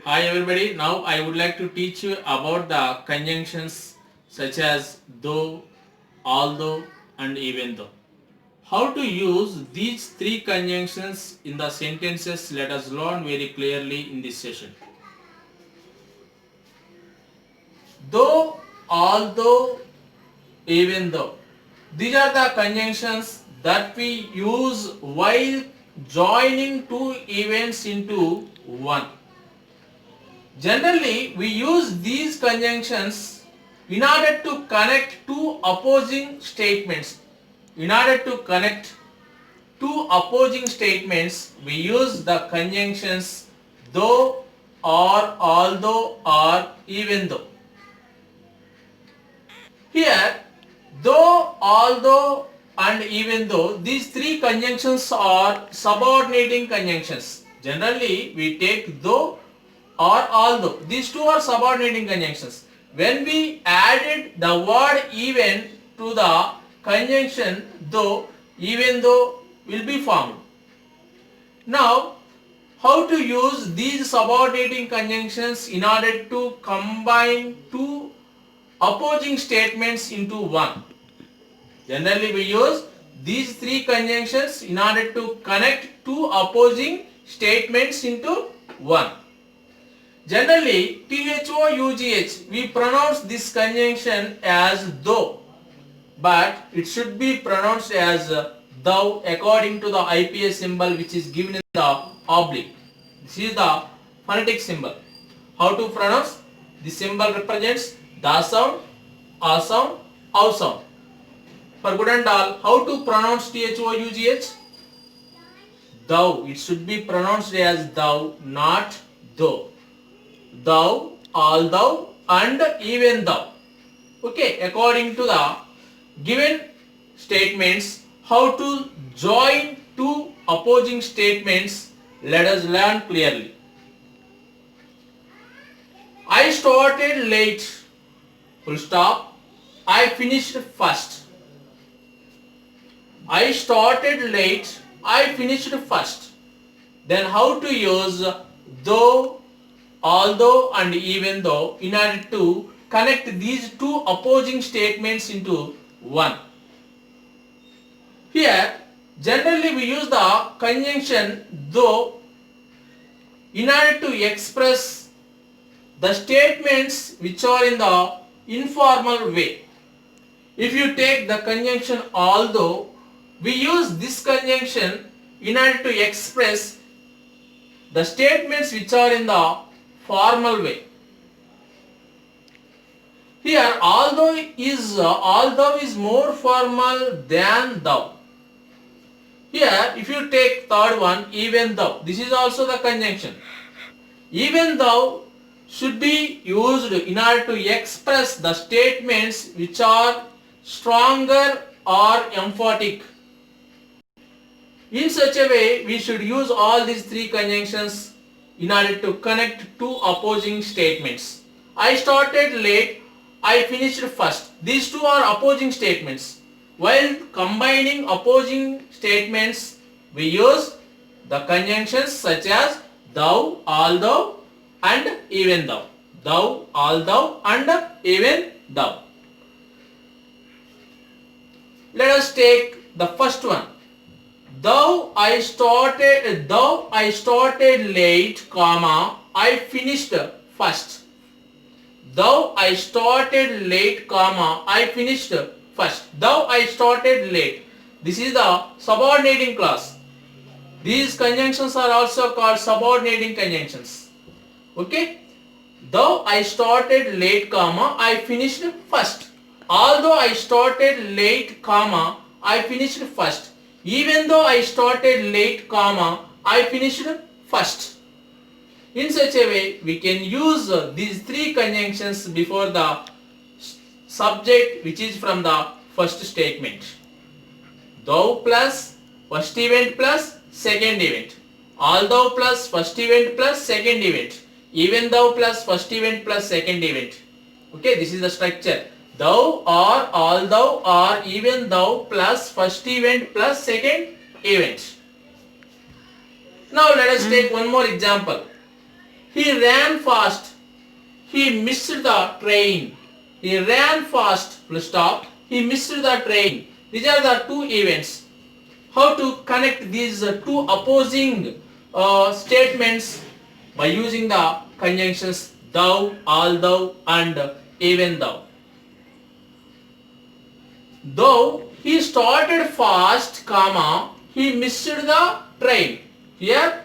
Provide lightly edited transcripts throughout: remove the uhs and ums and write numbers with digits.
Hi everybody, now I would like to teach you about the conjunctions such as though, although and even though. How to use these three conjunctions in the sentences, let us learn very clearly in this session. Though, although, even though. These are the conjunctions that we use while joining two events into one. Generally, we use these conjunctions in order to connect two opposing statements. In order to connect two opposing statements, we use the conjunctions though, or, although, or, even though. Here, though, although, and even though, these three conjunctions are subordinating conjunctions. Generally, we take though or although. These two are subordinating conjunctions. When we added the word even to the conjunction though, even though will be formed. Now, how to use these subordinating conjunctions in order to combine two opposing statements into one? Generally, we use these three conjunctions in order to connect two opposing statements into one. Generally, THOUGH, we pronounce this conjunction as though, but it should be pronounced as thou according to the IPS symbol which is given in the oblique. This is the phonetic symbol. How to pronounce? The symbol represents the sound, a sound, ow sound. For good and all, how to pronounce THOUGH? Thou. It should be pronounced as thou, not though. Thou, although, and even thou. Okay, according to the given statements, how to join two opposing statements, let us learn clearly. I started late, full stop. I finished first. I started late, I finished first. Then how to use though, although and even though in order to connect these two opposing statements into one. Here, generally we use the conjunction though in order to express the statements which are in the informal way. If you take the conjunction although, we use this conjunction in order to express the statements which are in the formal way. Here, although is more formal than thou. Here, if you take third one, even though, this is also the conjunction. Even though should be used in order to express the statements which are stronger or emphatic. In such a way, we should use all these three conjunctions in order to connect two opposing statements. I started late, I finished first. These two are opposing statements. While combining opposing statements, we use the conjunctions such as thou, although, and even thou. Thou, although, and even thou. Let us take the first one. Though I started late, comma, I finished first. Though I started late, comma, I finished first. Though I started late. This is the subordinating clause. These conjunctions are also called subordinating conjunctions. Okay? Though I started late, comma, I finished first. Although I started late, comma, I finished first. Even though I started late, comma, I finished first. In such a way, we can use these three conjunctions before the subject which is from the first statement. Thou plus first event plus second event. Although plus first event plus second event. Even though plus first event plus second event. Okay, this is the structure. Thou or although or even thou plus first event plus second event. Now let us take one more example. He He ran fast. He missed the train. He ran fast. Full stop. He missed the train. These are the two events. How to connect these two opposing statements? By using the conjunctions thou, although, and even though. Though he started fast, comma, he missed the train. Here,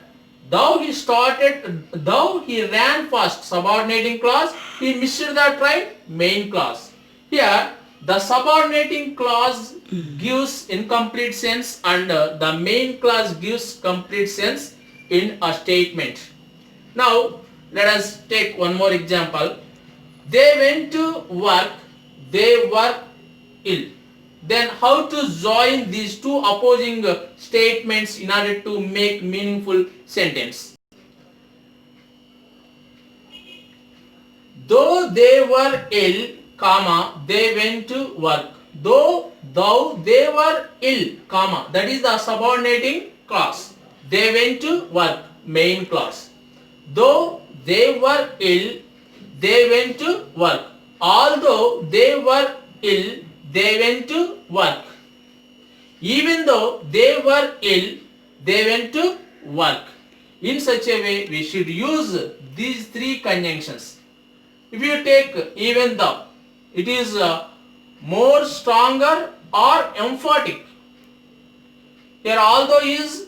though he ran fast, subordinating clause, he missed the train, main clause. Here, the subordinating clause gives incomplete sense and the main clause gives complete sense in a statement. Now, let us take one more example. They went to work, they were ill. Then how to join these two opposing statements in order to make meaningful sentence? Though they were ill, comma, they went to work. Though they were ill, comma, that is the subordinating clause. They went to work, main clause. Though they were ill, they went to work. Although they were ill, they went to work. Even though they were ill, they went to work. In such a way, we should use these three conjunctions. If you take even though, it is more stronger or emphatic. Here although is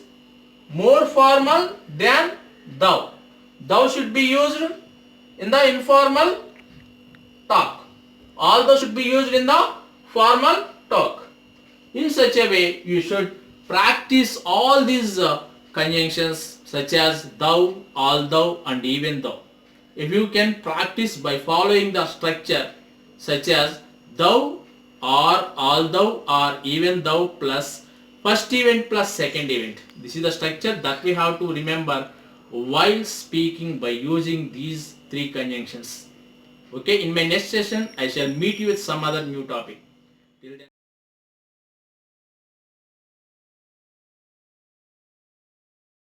more formal than thou. Thou should be used in the informal talk. Although should be used in the formal talk. In such a way, you should practice all these conjunctions such as thou, although, and even though. If you can practice by following the structure such as thou, or although, or even though plus first event plus second event. This is the structure that we have to remember while speaking by using these three conjunctions. Okay, in my next session, I shall meet you with some other new topic. Till then.